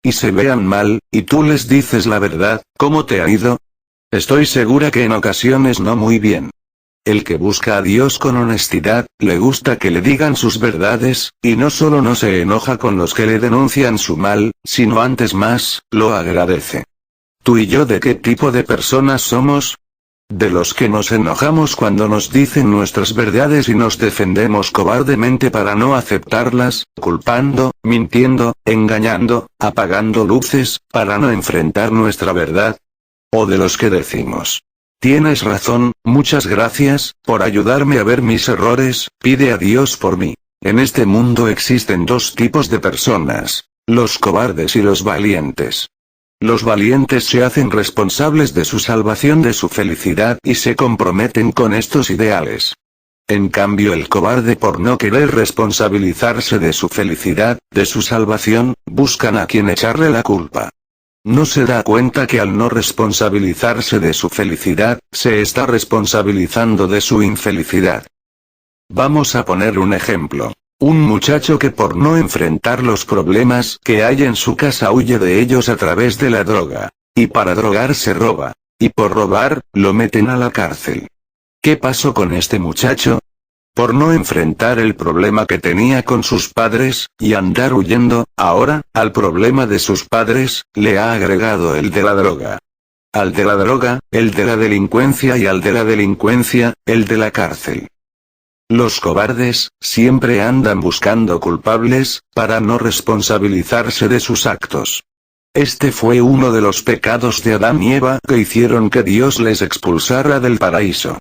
Y se vean mal, y tú les dices la verdad, ¿cómo te ha ido? Estoy segura que en ocasiones no muy bien. El que busca a Dios con honestidad, le gusta que le digan sus verdades, y no solo no se enoja con los que le denuncian su mal, sino antes más, lo agradece. ¿Tú y yo de qué tipo de personas somos? De los que nos enojamos cuando nos dicen nuestras verdades y nos defendemos cobardemente para no aceptarlas, culpando, mintiendo, engañando, apagando luces, para no enfrentar nuestra verdad. O de los que decimos, tienes razón, muchas gracias, por ayudarme a ver mis errores, pide a Dios por mí. En este mundo existen dos tipos de personas, los cobardes y los valientes. Los valientes se hacen responsables de su salvación, de su felicidad, y se comprometen con estos ideales. En cambio el cobarde, por no querer responsabilizarse de su felicidad, de su salvación, buscan a quien echarle la culpa. No se da cuenta que al no responsabilizarse de su felicidad, se está responsabilizando de su infelicidad. Vamos a poner un ejemplo. Un muchacho que por no enfrentar los problemas que hay en su casa huye de ellos a través de la droga. Y para drogarse roba. Y por robar, lo meten a la cárcel. ¿Qué pasó con este muchacho? Por no enfrentar el problema que tenía con sus padres, y andar huyendo, ahora, al problema de sus padres, le ha agregado el de la droga. Al de la droga, el de la delincuencia, y al de la delincuencia, el de la cárcel. Los cobardes, siempre andan buscando culpables, para no responsabilizarse de sus actos. Este fue uno de los pecados de Adán y Eva que hicieron que Dios les expulsara del paraíso.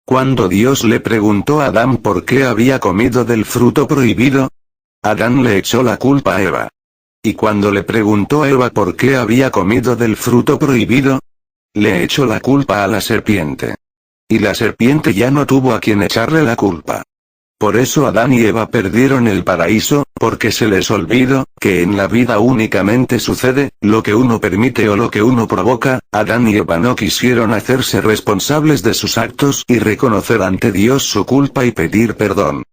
Cuando Dios le preguntó a Adán por qué había comido del fruto prohibido, Adán le echó la culpa a Eva. Y cuando le preguntó a Eva por qué había comido del fruto prohibido, le echó la culpa a la serpiente. Y la serpiente ya no tuvo a quien echarle la culpa. Por eso Adán y Eva perdieron el paraíso, porque se les olvidó, que en la vida únicamente sucede, lo que uno permite o lo que uno provoca. Adán y Eva no quisieron hacerse responsables de sus actos y reconocer ante Dios su culpa y pedir perdón.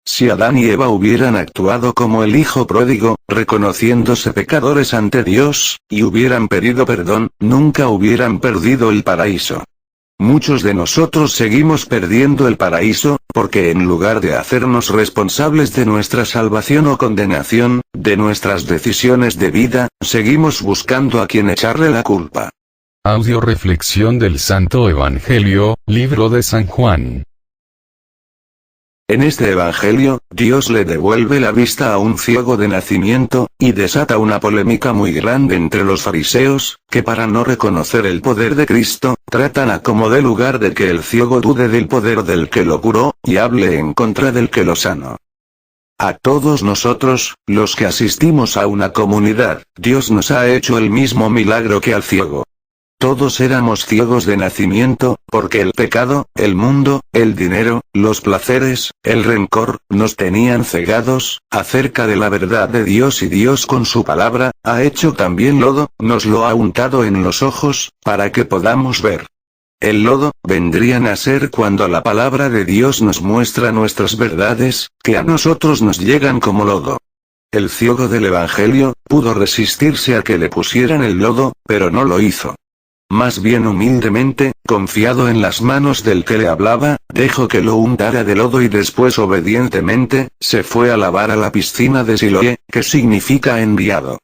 Si Adán y Eva hubieran actuado como el hijo pródigo, reconociéndose pecadores ante Dios, y hubieran pedido perdón, nunca hubieran perdido el paraíso. Muchos de nosotros seguimos perdiendo el paraíso, porque en lugar de hacernos responsables de nuestra salvación o condenación, de nuestras decisiones de vida, seguimos buscando a quien echarle la culpa. Audio reflexión del Santo Evangelio, libro de San Juan. En este evangelio, Dios le devuelve la vista a un ciego de nacimiento, y desata una polémica muy grande entre los fariseos, que para no reconocer el poder de Cristo, tratan a como de lugar de que el ciego dude del poder del que lo curó, y hable en contra del que lo sanó. A todos nosotros, los que asistimos a una comunidad, Dios nos ha hecho el mismo milagro que al ciego. Todos éramos ciegos de nacimiento, porque el pecado, el mundo, el dinero, los placeres, el rencor, nos tenían cegados, acerca de la verdad de Dios, y Dios con su palabra, ha hecho también lodo, nos lo ha untado en los ojos, para que podamos ver. El lodo, vendrían a ser cuando la palabra de Dios nos muestra nuestras verdades, que a nosotros nos llegan como lodo. El ciego del Evangelio, pudo resistirse a que le pusieran el lodo, pero no lo hizo. Más bien humildemente, confiado en las manos del que le hablaba, dejó que lo untara de lodo y después obedientemente, se fue a lavar a la piscina de Siloé, que significa enviado.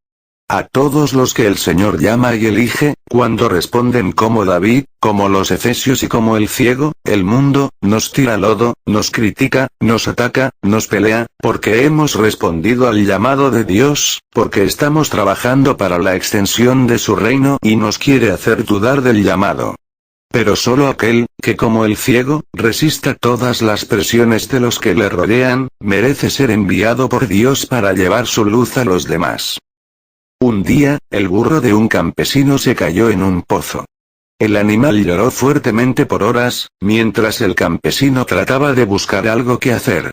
A todos los que el Señor llama y elige, cuando responden como David, como los efesios y como el ciego, el mundo, nos tira lodo, nos critica, nos ataca, nos pelea, porque hemos respondido al llamado de Dios, porque estamos trabajando para la extensión de su reino y nos quiere hacer dudar del llamado. Pero solo aquel, que como el ciego, resista todas las presiones de los que le rodean, merece ser enviado por Dios para llevar su luz a los demás. Un día, el burro de un campesino se cayó en un pozo. El animal lloró fuertemente por horas, mientras el campesino trataba de buscar algo que hacer.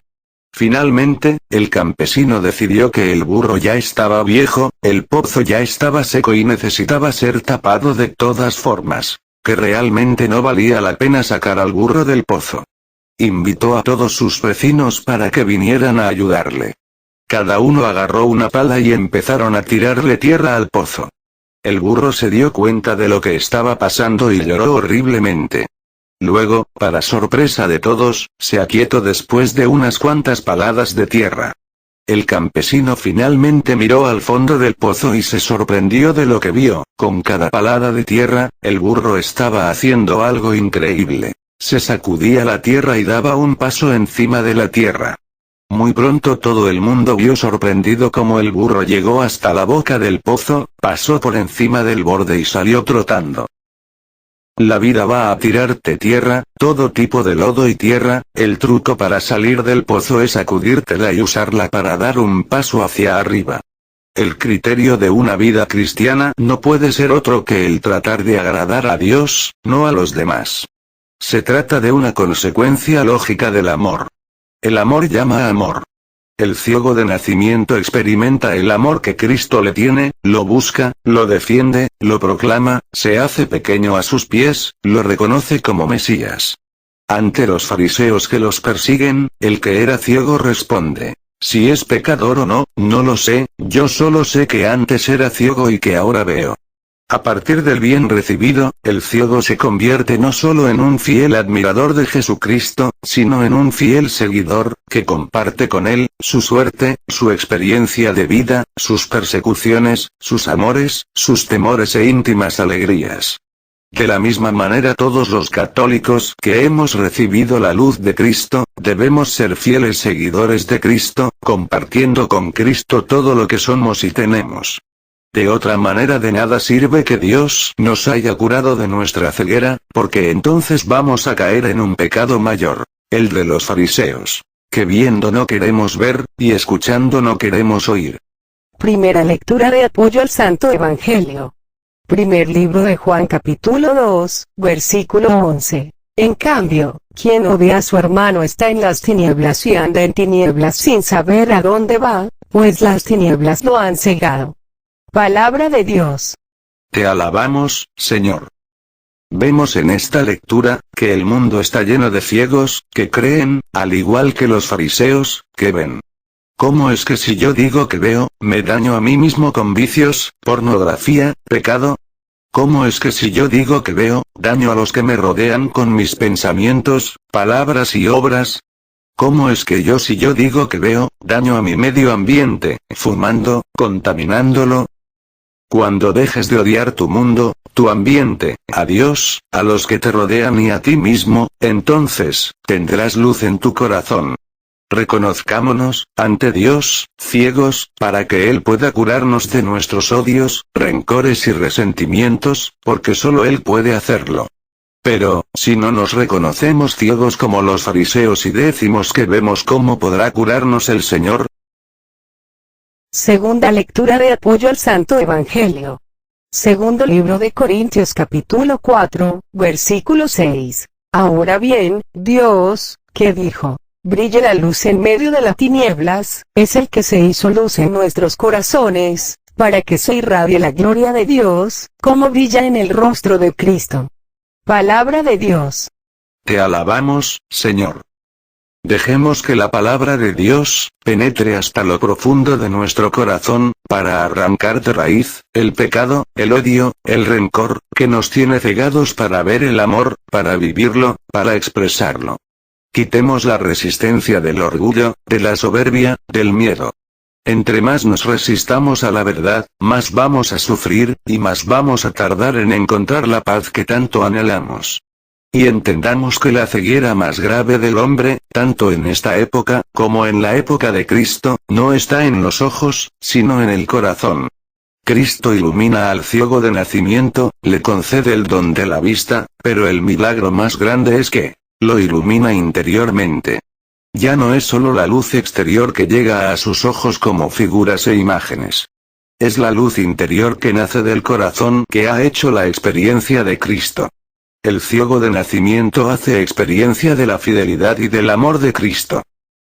Finalmente, el campesino decidió que el burro ya estaba viejo, el pozo ya estaba seco y necesitaba ser tapado de todas formas, que realmente no valía la pena sacar al burro del pozo. Invitó a todos sus vecinos para que vinieran a ayudarle. Cada uno agarró una pala y empezaron a tirarle tierra al pozo. El burro se dio cuenta de lo que estaba pasando y lloró horriblemente. Luego, para sorpresa de todos, se aquietó después de unas cuantas paladas de tierra. El campesino finalmente miró al fondo del pozo y se sorprendió de lo que vio. Con cada palada de tierra, el burro estaba haciendo algo increíble. Se sacudía la tierra y daba un paso encima de la tierra. Muy pronto todo el mundo vio sorprendido cómo el burro llegó hasta la boca del pozo, pasó por encima del borde y salió trotando. La vida va a tirarte tierra, todo tipo de lodo y tierra, el truco para salir del pozo es sacudírtela y usarla para dar un paso hacia arriba. El criterio de una vida cristiana no puede ser otro que el tratar de agradar a Dios, no a los demás. Se trata de una consecuencia lógica del amor. El amor llama a amor. El ciego de nacimiento experimenta el amor que Cristo le tiene, lo busca, lo defiende, lo proclama, se hace pequeño a sus pies, lo reconoce como Mesías. Ante los fariseos que los persiguen, el que era ciego responde: si es pecador o no, no lo sé, yo solo sé que antes era ciego y que ahora veo. A partir del bien recibido, el ciego se convierte no solo en un fiel admirador de Jesucristo, sino en un fiel seguidor, que comparte con él, su suerte, su experiencia de vida, sus persecuciones, sus amores, sus temores e íntimas alegrías. De la misma manera todos los católicos que hemos recibido la luz de Cristo, debemos ser fieles seguidores de Cristo, compartiendo con Cristo todo lo que somos y tenemos. De otra manera de nada sirve que Dios nos haya curado de nuestra ceguera, porque entonces vamos a caer en un pecado mayor, el de los fariseos, que viendo no queremos ver, y escuchando no queremos oír. Primera lectura de apoyo al Santo Evangelio. Primer libro de Juan capítulo 2, versículo 11. En cambio, quien odia a su hermano está en las tinieblas y anda en tinieblas sin saber a dónde va, pues las tinieblas lo han cegado. Palabra de Dios. Te alabamos, Señor. Vemos en esta lectura, que el mundo está lleno de ciegos, que creen, al igual que los fariseos, que ven. ¿Cómo es que si yo digo que veo, me daño a mí mismo con vicios, pornografía, pecado? ¿Cómo es que si yo digo que veo, daño a los que me rodean con mis pensamientos, palabras y obras? ¿Cómo es que si yo digo que veo, daño a mi medio ambiente, fumando, contaminándolo? Cuando dejes de odiar tu mundo, tu ambiente, a Dios, a los que te rodean y a ti mismo, entonces, tendrás luz en tu corazón. Reconozcámonos, ante Dios, ciegos, para que Él pueda curarnos de nuestros odios, rencores y resentimientos, porque solo Él puede hacerlo. Pero, si no nos reconocemos ciegos como los fariseos y decimos que vemos, ¿cómo podrá curarnos el Señor? Segunda lectura de apoyo al Santo Evangelio. Segundo libro de Corintios capítulo 4, versículo 6. Ahora bien, Dios, que dijo, brille la luz en medio de las tinieblas, es el que se hizo luz en nuestros corazones, para que se irradie la gloria de Dios, como brilla en el rostro de Cristo. Palabra de Dios. Te alabamos, Señor. Dejemos que la palabra de Dios penetre hasta lo profundo de nuestro corazón, para arrancar de raíz el pecado, el odio, el rencor, que nos tiene cegados para ver el amor, para vivirlo, para expresarlo. Quitemos la resistencia del orgullo, de la soberbia, del miedo. Entre más nos resistamos a la verdad, más vamos a sufrir, y más vamos a tardar en encontrar la paz que tanto anhelamos. Y entendamos que la ceguera más grave del hombre, tanto en esta época, como en la época de Cristo, no está en los ojos, sino en el corazón. Cristo ilumina al ciego de nacimiento, le concede el don de la vista, pero el milagro más grande es que lo ilumina interiormente. Ya no es solo la luz exterior que llega a sus ojos como figuras e imágenes. Es la luz interior que nace del corazón que ha hecho la experiencia de Cristo. El ciego de nacimiento hace experiencia de la fidelidad y del amor de Cristo.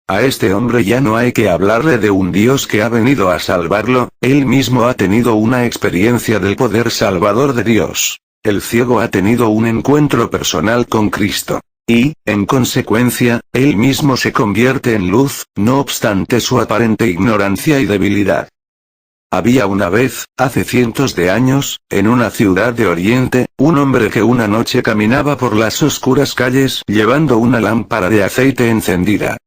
A este hombre ya no hay que hablarle de un Dios que ha venido a salvarlo, él mismo ha tenido una experiencia del poder salvador de Dios. El ciego ha tenido un encuentro personal con Cristo. Y, en consecuencia, él mismo se convierte en luz, no obstante su aparente ignorancia y debilidad. Había una vez, hace cientos de años, en una ciudad de Oriente, un hombre que una noche caminaba por las oscuras calles llevando una lámpara de aceite encendida.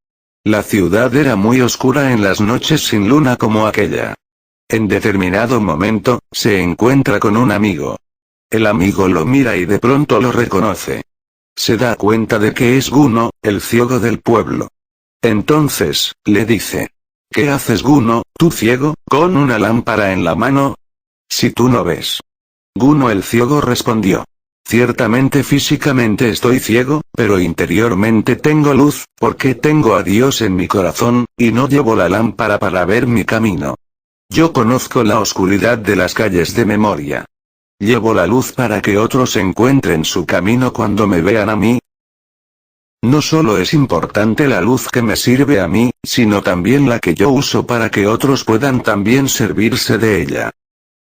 La ciudad era muy oscura en las noches sin luna como aquella. En determinado momento, se encuentra con un amigo. El amigo lo mira y de pronto lo reconoce. Se da cuenta de que es Guno, el ciego del pueblo. Entonces, le dice: ¿qué haces, Guno, tú ciego, con una lámpara en la mano? Si tú no ves. Guno el ciego respondió: ciertamente físicamente estoy ciego, pero interiormente tengo luz, porque tengo a Dios en mi corazón, y no llevo la lámpara para ver mi camino. Yo conozco la oscuridad de las calles de memoria. Llevo la luz para que otros encuentren su camino cuando me vean a mí. No solo es importante la luz que me sirve a mí, sino también la que yo uso para que otros puedan también servirse de ella.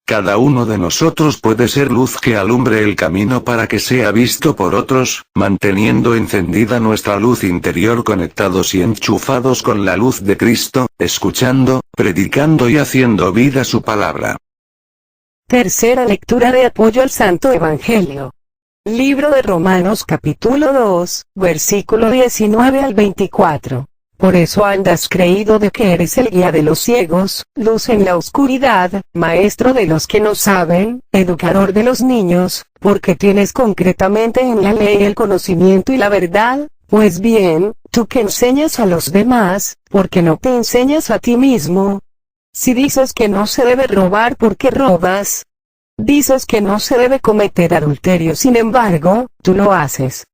Cada uno de nosotros puede ser luz que alumbre el camino para que sea visto por otros, manteniendo encendida nuestra luz interior, conectados y enchufados con la luz de Cristo, escuchando, predicando y haciendo vida su palabra. Tercera lectura de apoyo al Santo Evangelio. Libro de Romanos capítulo 2, versículo 19 al 24. Por eso andas creído de que eres el guía de los ciegos, luz en la oscuridad, maestro de los que no saben, educador de los niños, porque tienes concretamente en la ley el conocimiento y la verdad. Pues bien, tú que enseñas a los demás, ¿por qué no te enseñas a ti mismo? Si dices que no se debe robar, ¿por qué robas? Dices que no se debe cometer adulterio, sin embargo, tú lo haces.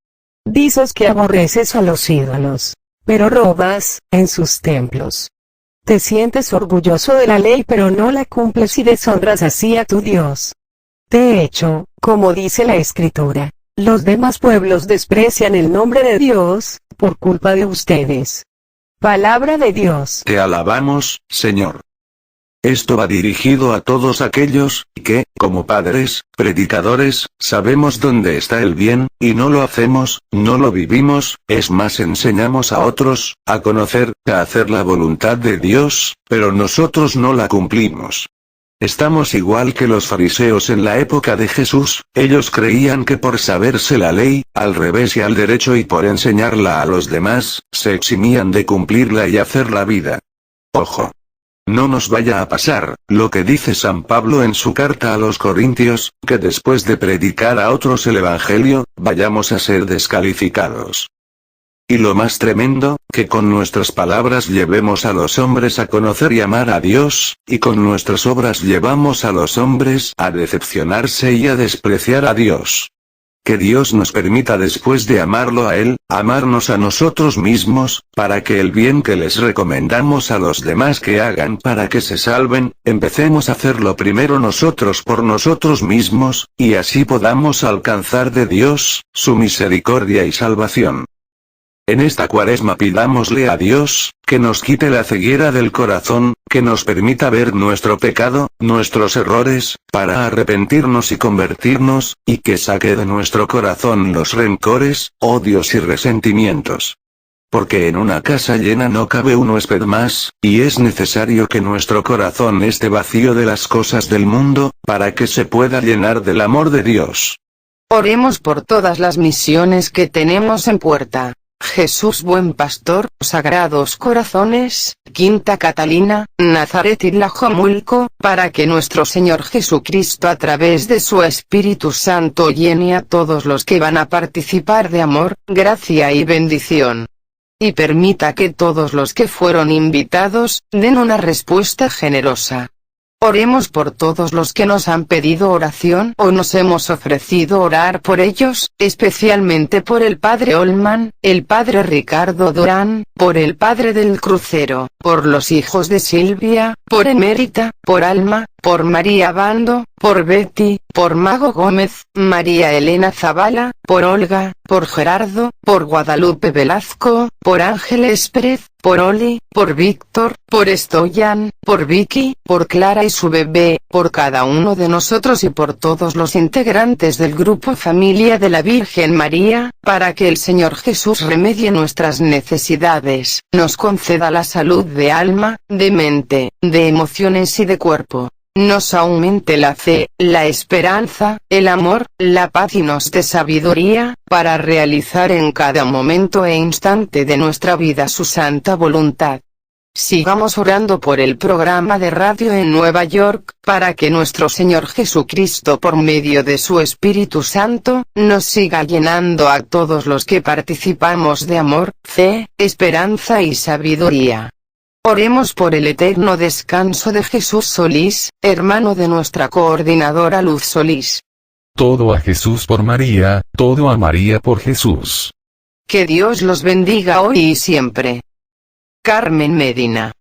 Dices que aborreces a los ídolos, pero robas en sus templos. Te sientes orgulloso de la ley, pero no la cumples y deshonras así a tu Dios. De hecho, como dice la Escritura, los demás pueblos desprecian el nombre de Dios, por culpa de ustedes. Palabra de Dios. Te alabamos, Señor. Esto va dirigido a todos aquellos que, como padres, predicadores, sabemos dónde está el bien, y no lo hacemos, no lo vivimos, es más, enseñamos a otros a conocer, a hacer la voluntad de Dios, pero nosotros no la cumplimos. Estamos igual que los fariseos en la época de Jesús, ellos creían que por saberse la ley, al revés y al derecho, y por enseñarla a los demás, se eximían de cumplirla y hacer la vida. Ojo. No nos vaya a pasar, lo que dice San Pablo en su carta a los Corintios, que después de predicar a otros el Evangelio, vayamos a ser descalificados. Y lo más tremendo, que con nuestras palabras llevemos a los hombres a conocer y amar a Dios, y con nuestras obras llevamos a los hombres a decepcionarse y a despreciar a Dios. Que Dios nos permita después de amarlo a Él, amarnos a nosotros mismos, para que el bien que les recomendamos a los demás que hagan para que se salven, empecemos a hacerlo primero nosotros por nosotros mismos, y así podamos alcanzar de Dios, su misericordia y salvación. En esta Cuaresma pidámosle a Dios, que nos quite la ceguera del corazón, que nos permita ver nuestro pecado, nuestros errores, para arrepentirnos y convertirnos, y que saque de nuestro corazón los rencores, odios y resentimientos. Porque en una casa llena no cabe un huésped más, y es necesario que nuestro corazón esté vacío de las cosas del mundo, para que se pueda llenar del amor de Dios. Oremos por todas las misiones que tenemos en puerta. Jesús Buen Pastor, Sagrados Corazones, Quinta Catalina, Nazaret y Tlajomulco, para que nuestro Señor Jesucristo a través de su Espíritu Santo llene a todos los que van a participar de amor, gracia y bendición. Y permita que todos los que fueron invitados, den una respuesta generosa. Oremos por todos los que nos han pedido oración o nos hemos ofrecido orar por ellos, especialmente por el Padre Olman, el Padre Ricardo Durán, por el Padre del Crucero, por los hijos de Silvia, por Emérita, por Alma, por María Bando, por Betty, por Mago Gómez, María Elena Zavala, por Olga, por Gerardo, por Guadalupe Velasco, por Ángeles Pérez, por Oli, por Víctor, por Stoyan, por Vicky, por Clara y su bebé, por cada uno de nosotros y por todos los integrantes del grupo Familia de la Virgen María, para que el Señor Jesús remedie nuestras necesidades, nos conceda la salud de alma, de mente, de emociones y de cuerpo. Nos aumente la fe, la esperanza, el amor, la paz y nos dé sabiduría, para realizar en cada momento e instante de nuestra vida su santa voluntad. Sigamos orando por el programa de radio en Nueva York, para que nuestro Señor Jesucristo por medio de su Espíritu Santo, nos siga llenando a todos los que participamos de amor, fe, esperanza y sabiduría. Oremos por el eterno descanso de Jesús Solís, hermano de nuestra coordinadora Luz Solís. Todo a Jesús por María, todo a María por Jesús. Que Dios los bendiga hoy y siempre. Carmen Medina.